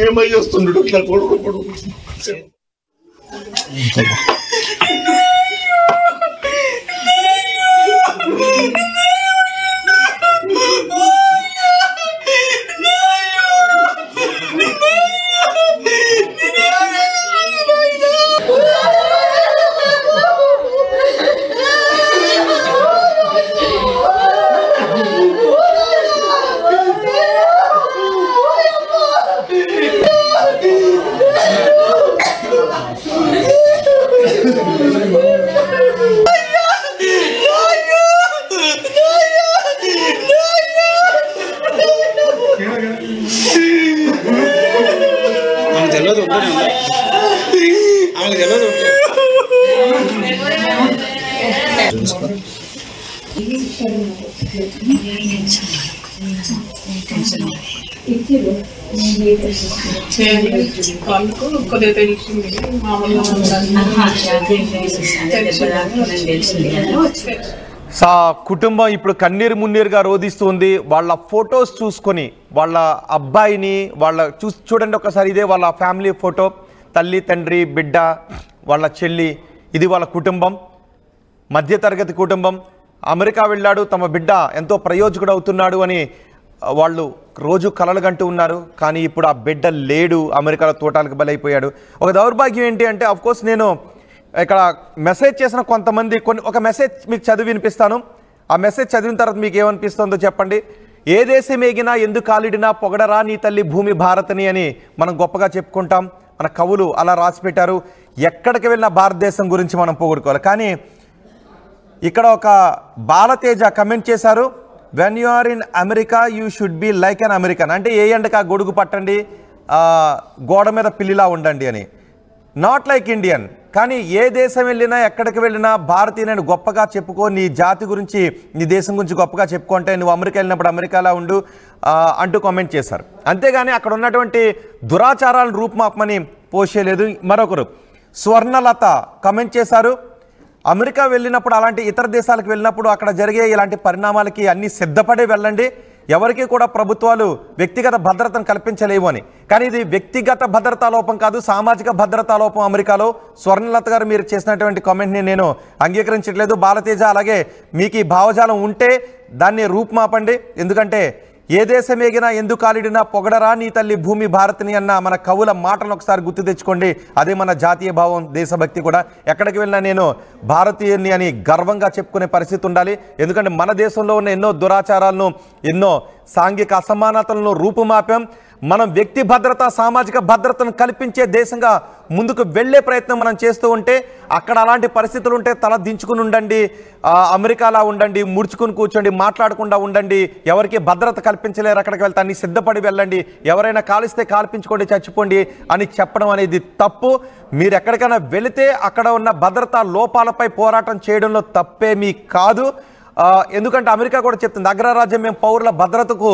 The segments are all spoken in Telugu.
ఏమై చేస్తుండడు నా కొడుకు కుటుంబం ఇప్పుడు కన్నీరు మున్నీరుగా రోధిస్తుంది. వాళ్ళ ఫొటోస్ చూసుకొని వాళ్ళ అబ్బాయిని చూడండి ఒకసారి. ఇదే వాళ్ళ ఫ్యామిలీ ఫోటో, తల్లి తండ్రి బిడ్డ వాళ్ళ చెల్లి. ఇది వాళ్ళ కుటుంబం, మధ్యతరగతి కుటుంబం. అమెరికా వెళ్ళాడు, తమ బిడ్డ ఎంతో ప్రయోజకుడు అవుతున్నాడు అని వాళ్ళు రోజు కలలు కంటూ ఉన్నారు. కానీ ఇప్పుడు ఆ బిడ్డ లేడు, అమెరికాలో తోటాలకు బలైపోయాడు. ఒక దౌర్భాగ్యం ఏంటి అంటే, అఫ్కోర్స్ నేను ఇక్కడ మెసేజ్ చేసిన కొంతమంది ఒక మెసేజ్ మీకు చదివి వినిపిస్తాను. ఆ మెసేజ్ చదివిన తర్వాత మీకు ఏమనిపిస్తుందో చెప్పండి. ఏ దేశం ఏగినా ఎందుకు కాలిడినా పొగడరా నీ తల్లి భూమి భారతని అని మనం గొప్పగా చెప్పుకుంటాం. మన కవులు అలా రాసిపెట్టారు. ఎక్కడికి వెళ్ళినా భారతదేశం గురించి మనం పొగుడుకోవాలి. కానీ ఇక్కడ ఒక బాలతేజ కమెంట్ చేశారు, when you are in America you should be like an American. అంటే ఏ ఎండక గొడుగు పట్టండి, గోడ మీద పిల్లిలా ఉండండి అని. Not like Indian. కానీ ఏ దేశం వెళ్ళినా ఎక్కడికి వెళ్ళినా భారతీయులను గొప్పగా చెప్పుకో, నీ జాతి గురించి నీ దేశం గురించి గొప్పగా చెప్పుకుంటే నువ్వు అమెరికా వెళ్ళినప్పుడు అమెరికాలో ఉండు అంటూ కామెంట్ చేశారు. అంతేగాని అక్కడ ఉన్నటువంటి దురాచారాలను రూపుమాపమని పోషేయలేదు. మరొకరు స్వర్ణలత కామెంట్ చేశారు, అమెరికా వెళ్ళినప్పుడు అలాంటి ఇతర దేశాలకు వెళ్ళినప్పుడు అక్కడ జరిగే ఇలాంటి పరిణామాలకి అన్నీ సిద్ధపడే వెళ్ళండి. ఎవరికి కూడా ప్రభుత్వాలు వ్యక్తిగత భద్రతను కల్పించలేవు అని. కానీ ఇది వ్యక్తిగత భద్రతా లోపం కాదు, సామాజిక భద్రతా లోపం అమెరికాలో. స్వర్ణలత గారు మీరు చేసినటువంటి కామెంట్ని నేను అంగీకరించట్లేదు. బాలతేజ అలాగే మీకు ఈ భావజాలం ఉంటే దాన్ని రూపుమాపండి. ఎందుకంటే ఏ దేశం ఏగినా ఎందుకు కాలిడినా పొగడరా నీ తల్లి భూమి భారతిని అన్న మన కవుల మాటలను ఒకసారి గుర్తు తెచ్చుకోండి. అదే మన జాతీయ భావం, దేశభక్తి కూడా. ఎక్కడికి వెళ్ళినా నేను భారతీయుని అని గర్వంగా చెప్పుకునే పరిస్థితి ఉండాలి. ఎందుకంటే మన దేశంలో ఉన్న ఎన్నో దురాచారాలను, ఎన్నో సాంఘిక అసమానతలను రూపుమాపాం. మనం వ్యక్తి భద్రత, సామాజిక భద్రతను కల్పించే దేశంగా ముందుకు వెళ్ళే ప్రయత్నం మనం చేస్తూ ఉంటే అక్కడ అలాంటి పరిస్థితులు ఉంటే తల దించుకుని ఉండండి, అమెరికాలా ఉండండి, ముడుచుకుని కూర్చోండి, మాట్లాడకుండా ఉండండి, ఎవరికి భద్రత కల్పించలేరు అక్కడికి వెళ్తే అన్ని సిద్ధపడి వెళ్ళండి, ఎవరైనా కాలిస్తే కాల్పించుకోండి, చచ్చిపోండి అని చెప్పడం అనేది తప్పు. మీరు ఎక్కడికైనా వెళితే అక్కడ ఉన్న భద్రతా లోపాలపై పోరాటం చేయడంలో తప్పేమీ కాదు. ఎందుకంటే అమెరికా కూడా చెప్తుంది, అగ్రరాజ్యం మేము పౌరుల భద్రతకు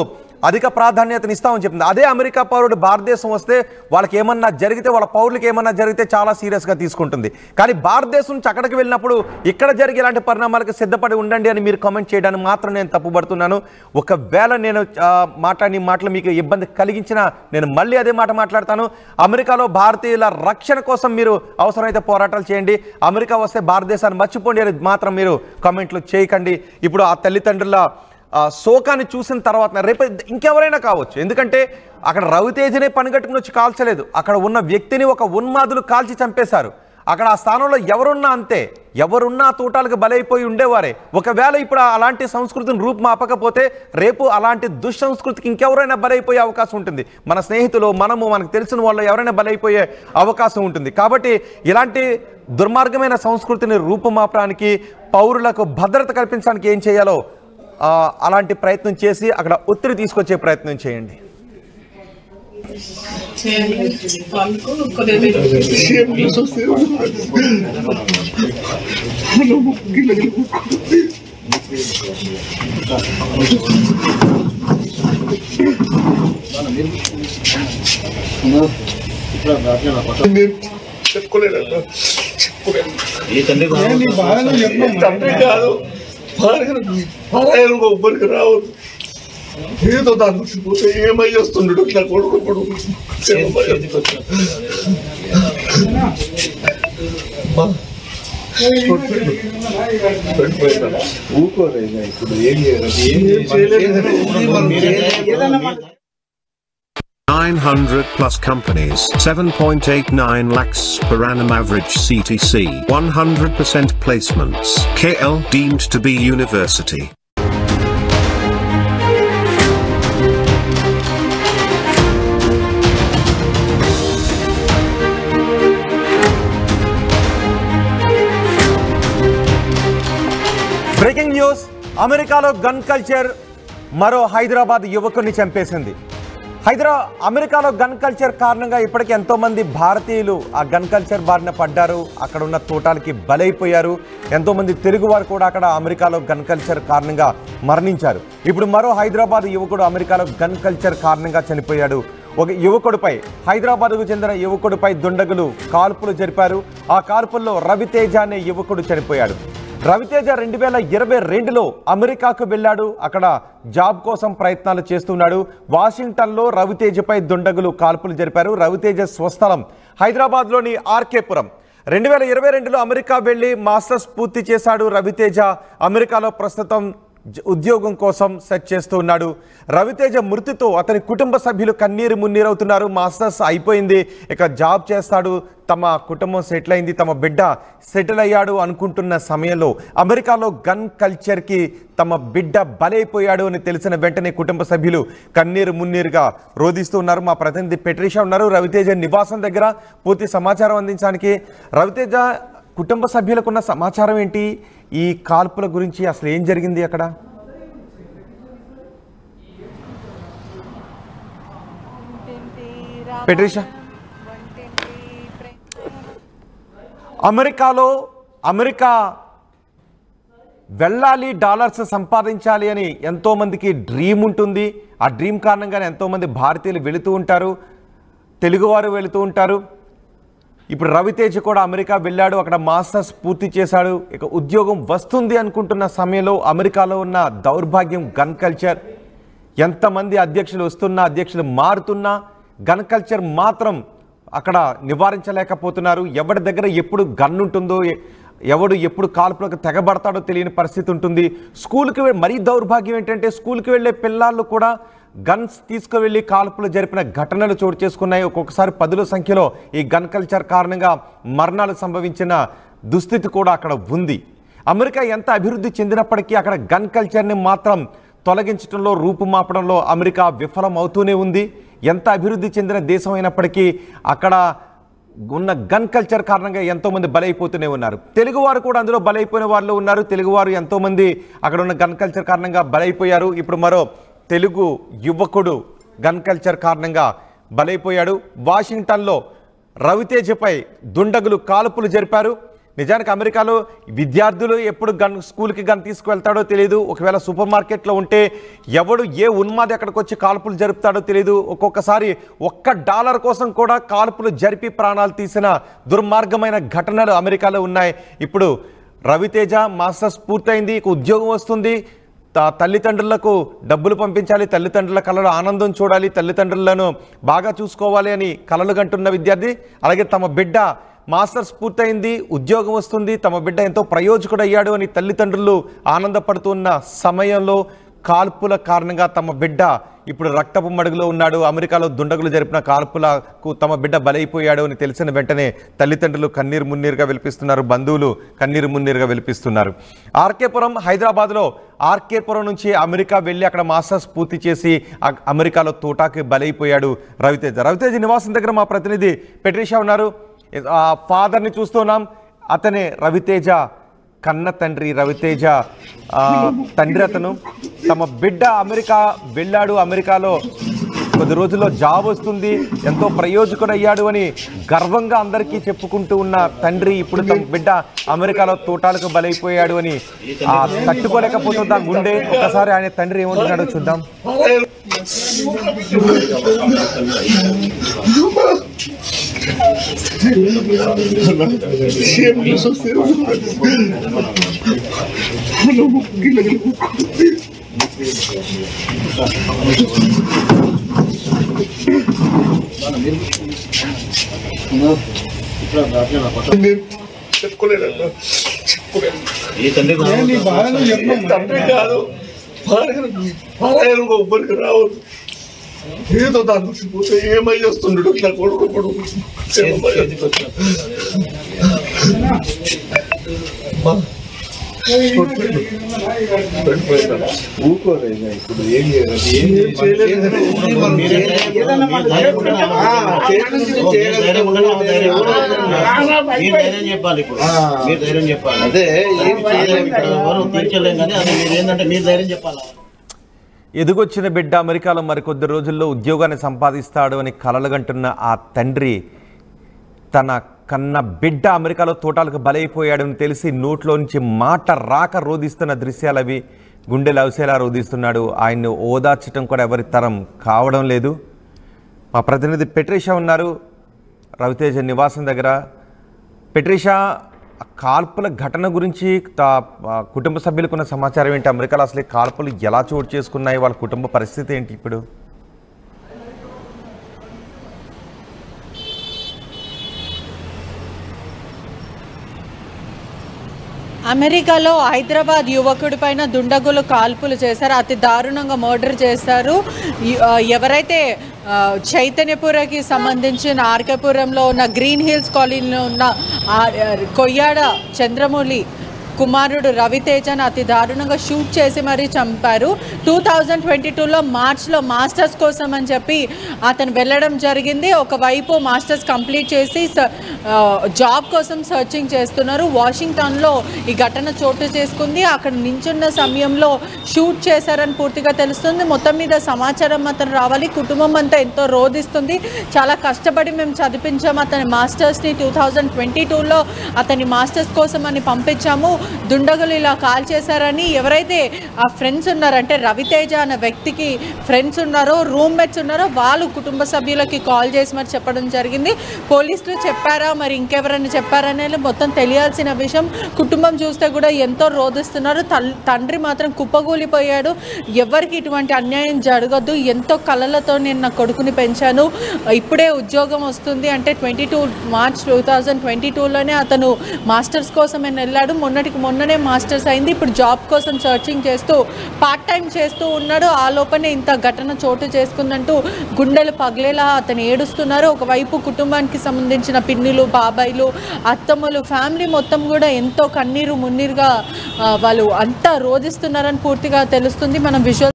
అధిక ప్రాధాన్యతను ఇస్తామని చెప్తుంది. అదే అమెరికా పౌరుడు భారతదేశం వస్తే వాళ్ళకి ఏమన్నా జరిగితే, వాళ్ళ పౌరులకు ఏమన్నా జరిగితే చాలా సీరియస్గా తీసుకుంటుంది. కానీ భారతదేశం నుంచి అక్కడికి వెళ్ళినప్పుడు ఇక్కడ జరిగే ఇలాంటి పరిణామాలకు సిద్ధపడి ఉండండి అని మీరు కామెంట్ చేయడానికి మాత్రం నేను తప్పుపడుతున్నాను. ఒకవేళ నేను మాట్లాడిన మాటలు మీకు ఇబ్బంది కలిగించినా నేను మళ్ళీ అదే మాట మాట్లాడతాను. అమెరికాలో భారతీయుల రక్షణ కోసం మీరు అవసరమైతే పోరాటాలు చేయండి. అమెరికా వస్తే భారతదేశాన్ని మర్చిపోండి అని మాత్రం మీరు కామెంట్లు చేయకండి. ఇప్పుడు ఆ తల్లిదండ్రుల శోకాన్ని చూసిన తర్వాత రేపు ఇంకెవరైనా కావచ్చు. ఎందుకంటే అక్కడ రవితేజనే పనిగట్టుకుని వచ్చి కాల్చలేదు, అక్కడ ఉన్న వ్యక్తిని ఒక ఉన్మాదులు కాల్చి చంపేశారు. అక్కడ ఆ స్థానంలో ఎవరున్నా అంతే, ఎవరున్నా తోటాలకు బలైపోయి ఉండేవారే. ఒకవేళ ఇప్పుడు అలాంటి సంస్కృతిని రూపుమాపకపోతే రేపు అలాంటి దుస్సంస్కృతికి ఇంకెవరైనా బలైపోయే అవకాశం ఉంటుంది. మన స్నేహితులు, మనకు తెలిసిన వాళ్ళు ఎవరైనా బలైపోయే అవకాశం ఉంటుంది. కాబట్టి ఇలాంటి దుర్మార్గమైన సంస్కృతిని రూపుమాపడానికి, పౌరులకు భద్రత కల్పించడానికి ఏం చేయాలో అలాంటి ప్రయత్నం చేసి అక్కడ ఒత్తిడి తీసుకొచ్చే ప్రయత్నం చేయండి. తండ్రి కాదు, భార్యకు ఎవ్వరికి రావద్దు. ఏదో దాన్ని చూసిపోతే ఏమై చేస్తుండడు నా కొడుకు ఊకోలేదు ఇప్పుడు ఏం చేయలేదు 900 plus companies, 7.89 lakhs per annum average CTC, 100% placements. KL deemed to be university. Breaking news, అమెరికాలో గన్ కల్చర్ మరో హైదరాబాద్ యువకుడిని చంపేసింది. అమెరికాలో గన్ కల్చర్ కారణంగా ఇప్పటికీ ఎంతోమంది భారతీయులు ఆ గన్ కల్చర్ బారిన పడ్డారు, అక్కడ ఉన్న తోటాలకి బలైపోయారు. ఎంతోమంది తెలుగువారు కూడా అక్కడ అమెరికాలో గన్ కల్చర్ కారణంగా మరణించారు. ఇప్పుడు మరో హైదరాబాద్ యువకుడు అమెరికాలో గన్ కల్చర్ కారణంగా చనిపోయాడు. ఒక యువకుడిపై, హైదరాబాద్కు చెందిన యువకుడిపై దుండగులు కాల్పులు జరిపారు. ఆ కాల్పుల్లో రవితేజ అనే యువకుడు చనిపోయాడు. రవితేజ 2022లో అమెరికాకు వెళ్ళాడు. అక్కడ జాబ్ కోసం ప్రయత్నాలు చేస్తున్నాడు. వాషింగ్టన్లో రవితేజపై దుండగులు కాల్పులు జరిపారు. రవితేజ స్వస్థలం హైదరాబాద్లోని ఆర్కేపురం. 2022లో అమెరికా వెళ్ళి మాస్టర్స్ పూర్తి చేశాడు రవితేజ. అమెరికాలో ప్రస్తుతం ఉద్యోగం కోసం సెర్చ్ చేస్తూ ఉన్నాడు. రవితేజ మృతితో అతని కుటుంబ సభ్యులు కన్నీరు మున్నీరవుతున్నారు. మాస్టర్స్ అయిపోయింది, ఇక జాబ్ చేస్తాడు, తమ కుటుంబం సెటిల్ అయింది, తమ బిడ్డ సెటిల్ అయ్యాడు అనుకుంటున్న సమయంలో అమెరికాలో గన్ కల్చర్కి తమ బిడ్డ బలైపోయాడు అని తెలిసిన వెంటనే కుటుంబ సభ్యులు కన్నీరు మున్నీరుగా రోధిస్తూ ఉన్నారు. మా ప్రతినిధి పెట్రిషా ఉన్నారు రవితేజ నివాసం దగ్గర పూర్తి సమాచారం అందించడానికి. రవితేజ కుటుంబ సభ్యులకున్న సమాచారం ఏంటి? ఈ కాల్పుల గురించి అసలు ఏం జరిగింది అక్కడ? పెట్రిషా, అమెరికా వెళ్ళాలి, డాలర్స్ సంపాదించాలి అని ఎంతోమందికి డ్రీమ్ ఉంటుంది. ఆ డ్రీమ్ కారణంగానే ఎంతోమంది భారతీయులు వెళుతూ ఉంటారు, తెలుగువారు వెళుతూ ఉంటారు. ఇప్పుడు రవితేజ కూడా అమెరికా వెళ్ళాడు, అక్కడ మాస్టర్స్ పూర్తి చేశాడు, ఇక ఉద్యోగం వస్తుంది అనుకుంటున్న సమయంలో అమెరికాలో ఉన్న దౌర్భాగ్యం గన్ కల్చర్. ఎంతమంది అధ్యక్షులు వస్తున్నా, అధ్యక్షులు మారుతున్నా గన్ కల్చర్ మాత్రం అక్కడ నివారించలేకపోతున్నారు. ఎవరి దగ్గర ఎప్పుడు గన్ ఉంటుందో, ఎవడు ఎప్పుడు కాల్పులకు తెగబడతాడో తెలియని పరిస్థితి ఉంటుంది. స్కూల్కి మరీ దౌర్భాగ్యం ఏంటంటే స్కూల్కి వెళ్ళే పిల్లలు కూడా గన్స్ తీసుకువెళ్ళి కాల్పులు జరిపిన ఘటనలు చోటు చేసుకున్నాయి. ఒక్కొక్కసారి 10ల సంఖ్యలో ఈ గన్ కల్చర్ కారణంగా మరణాలు సంభవించిన దుస్థితి కూడా అక్కడ ఉంది. అమెరికా ఎంత అభివృద్ధి చెందినప్పటికీ అక్కడ గన్ కల్చర్ని మాత్రం తొలగించడంలో, రూపుమాపడంలో అమెరికా విఫలం అవుతూనే ఉంది. ఎంత అభివృద్ధి చెందిన దేశం అయినప్పటికీ అక్కడ ఉన్న గన్ కల్చర్ కారణంగా ఎంతోమంది బలైపోతూనే ఉన్నారు. తెలుగువారు కూడా అందులో బలైపోయిన వాళ్ళు ఉన్నారు. తెలుగువారు ఎంతోమంది అక్కడ ఉన్న గన్ కల్చర్ కారణంగా బలైపోయారు. ఇప్పుడు మరో తెలుగు యువకుడు గన్ కల్చర్ కారణంగా బలైపోయాడు. వాషింగ్టన్లో రవితేజపై దుండగులు కాల్పులు జరిపారు. నిజానికి అమెరికాలో విద్యార్థులు ఎప్పుడు స్కూల్కి గన్ తీసుకువెళ్తాడో తెలియదు. ఒకవేళ సూపర్ మార్కెట్లో ఉంటే ఎవడు ఏ ఉన్మాది అక్కడికి వచ్చి కాల్పులు జరుపుతాడో తెలియదు. ఒక్కొక్కసారి $1 కోసం కూడా కాల్పులు జరిపి ప్రాణాలు తీసిన దుర్మార్గమైన ఘటనలు అమెరికాలో ఉన్నాయి. ఇప్పుడు రవితేజ మాస్టర్స్ పూర్తయింది, ఉద్యోగం వస్తుంది, తల్లిదండ్రులకు డబ్బులు పంపించాలి, తల్లిదండ్రుల కళలో ఆనందం చూడాలి, తల్లిదండ్రులను బాగా చూసుకోవాలి అని కలలు కంటున్న విద్యార్థి. అలాగే తమ బిడ్డ మాస్టర్స్ పూర్తయింది, ఉద్యోగం వస్తుంది, తమ బిడ్డ ఎంతో ప్రయోజకుడు అయ్యాడు అని తల్లిదండ్రులు ఆనందపడుతున్న సమయంలో కాల్పుల కారణంగా తమ బిడ్డ ఇప్పుడు రక్తపు మడుగులో ఉన్నాడు. అమెరికాలో దుండగులు జరిపిన కాల్పులకు తమ బిడ్డ బలైపోయాడు అని తెలిసిన వెంటనే తల్లిదండ్రులు కన్నీరు మున్నీరుగా విలిపిస్తున్నారు, బంధువులు కన్నీరు మున్నీరుగా విలిపిస్తున్నారు. ఆర్కేపురం, హైదరాబాద్లో ఆర్కేపురం నుంచి అమెరికా వెళ్ళి అక్కడ మాస్టర్స్ పూర్తి చేసి అమెరికాలో తోటాకి బలైపోయాడు రవితేజ. రవితేజ నివాసం దగ్గర మా ప్రతినిధి పెట్రిషా ఉన్నారు. ఫాదర్ని చూస్తున్నాం, అతనే రవితేజ కన్న తండ్రి. రవితేజ తండ్రి అతను. తమ బిడ్డ అమెరికా వెళ్ళాడు, అమెరికాలో కొద్ది రోజుల్లో జాబ్ వస్తుంది, ఎంతో ప్రయోజకుడు అయ్యాడు అని గర్వంగా అందరికీ చెప్పుకుంటూ ఉన్న తండ్రి ఇప్పుడు తమ బిడ్డ అమెరికాలో తోటాలకు బలైపోయాడు అని తట్టుకోలేకపోతుందా గుండె. ఒకసారి ఆయన తండ్రి ఏమంటున్నాడో చూద్దాం. చెప్పుకోలేదన్నా, తండ్రి కాదు భార్య ఒబ్బరికి రావద్దు. ఏదో దాని చూసిపోతే ఏమై వస్తుండడు నా కొడుకు ఊకోరేగా ఇప్పుడు ఏం చెప్పాలి. ఇప్పుడు మీరు ధైర్యం చెప్పాలి. అదే ఏం తీర్చలేం కానీ అది మీరు ఏంటంటే మీరు ధైర్యం చెప్పాలి. ఎదుగొచ్చిన బిడ్డ అమెరికాలో మరికొద్ది రోజుల్లో ఉద్యోగాన్ని సంపాదిస్తాడు అని కలలుగంటున్న ఆ తండ్రి తన కన్న బిడ్డ అమెరికాలో తోటాలకు బలైపోయాడని తెలిసి నోట్లో నుంచి మాట రాక రోధిస్తున్న దృశ్యాలు అవి. గుండెలు అవసేలా రోధిస్తున్నాడు. ఆయన్ని ఓదార్చడం కూడా ఎవరి తరం కావడం లేదు. మా ప్రతినిధి పెట్రిషా ఉన్నారు రవితేజ నివాసం దగ్గర. పెట్రిషా, కాల్పుల ఘటన గురించి కుటుంబ సభ్యులకున్న సమాచారం ఏంటి? అమెరికాలో అసలు కాల్పులు ఎలా చోటు చేసుకున్నాయి? వాళ్ళ కుటుంబ పరిస్థితి ఏంటి ఇప్పుడు? అమెరికాలో హైదరాబాద్ యువకుడి పైన దుండగులు కాల్పులు చేశారు. అతి దారుణంగా మర్డర్ చేశారు. ఎవరైతే చైతన్యపురకి సంబంధించిన ఆర్కేపురంలో ఉన్న గ్రీన్ హిల్స్ కాలనీలో ఉన్న కొయ్యాడ చంద్రమౌళి కుమారుడు రవితేజను అతి దారుణంగా షూట్ చేసి మరీ చంపారు. 2022లో మార్చ్లో మాస్టర్స్ కోసం అని చెప్పి అతను వెళ్ళడం జరిగింది. ఒకవైపు మాస్టర్స్ కంప్లీట్ చేసి జాబ్ కోసం సర్చింగ్ చేస్తున్నారు. వాషింగ్టన్లో ఈ ఘటన చోటు చేసుకుంది. అక్కడ నించున్న సమయంలో షూట్ చేశారని పూర్తిగా తెలుస్తుంది. మొత్తం మీద సమాచారం అతను రావాలి. కుటుంబం అంతా ఎంతో రోధిస్తుంది. చాలా కష్టపడి మేము చదివించాము అతని మాస్టర్స్ని. 2022లో అతని మాస్టర్స్ కోసం అని పంపించాము. దుండగులు ఇలా కాల్ చేశారని ఎవరైతే ఆ ఫ్రెండ్స్ ఉన్నారంటే రవితేజ అనే వ్యక్తికి ఫ్రెండ్స్ ఉన్నారో, రూమ్మేట్స్ ఉన్నారో వాళ్ళు కుటుంబ సభ్యులకి కాల్ చేసి మరి చెప్పడం జరిగింది. పోలీసులు చెప్పారా మరి ఇంకెవరైనా చెప్పారనేది మొత్తం తెలియాల్సిన విషయం. కుటుంబం చూస్తే కూడా ఎంతో రోధిస్తున్నారు. తండ్రి మాత్రం కుప్పగూలిపోయాడు. ఎవరికి ఇటువంటి అన్యాయం జరగద్దు, ఎంతో కళలతో నేను నా కొడుకుని పెంచాను, ఇప్పుడే ఉద్యోగం వస్తుంది అంటే 22 మార్చ్ 2022లోనే అతను మాస్టర్స్ కోసమే వెళ్ళాడు. మొన్ననే మాస్టర్స్ అయింది. ఇప్పుడు జాబ్ కోసం సర్చింగ్ చేస్తూ పార్ట్ టైం చేస్తూ ఉన్నాడు. ఆ లోపనే ఇంత ఘటన చోటు చేసుకుందంటూ గుండెలు పగిలేలా అతను ఏడుస్తున్నారు. ఒకవైపు కుటుంబానికి సంబంధించిన పిన్నులు, బాబాయిలు, అత్తమ్మలు, ఫ్యామిలీ మొత్తం కూడా ఎంతో కన్నీరు మున్నీరుగా వాళ్ళు అంతా రోధిస్తున్నారని పూర్తిగా తెలుస్తుంది. మనం విజువల్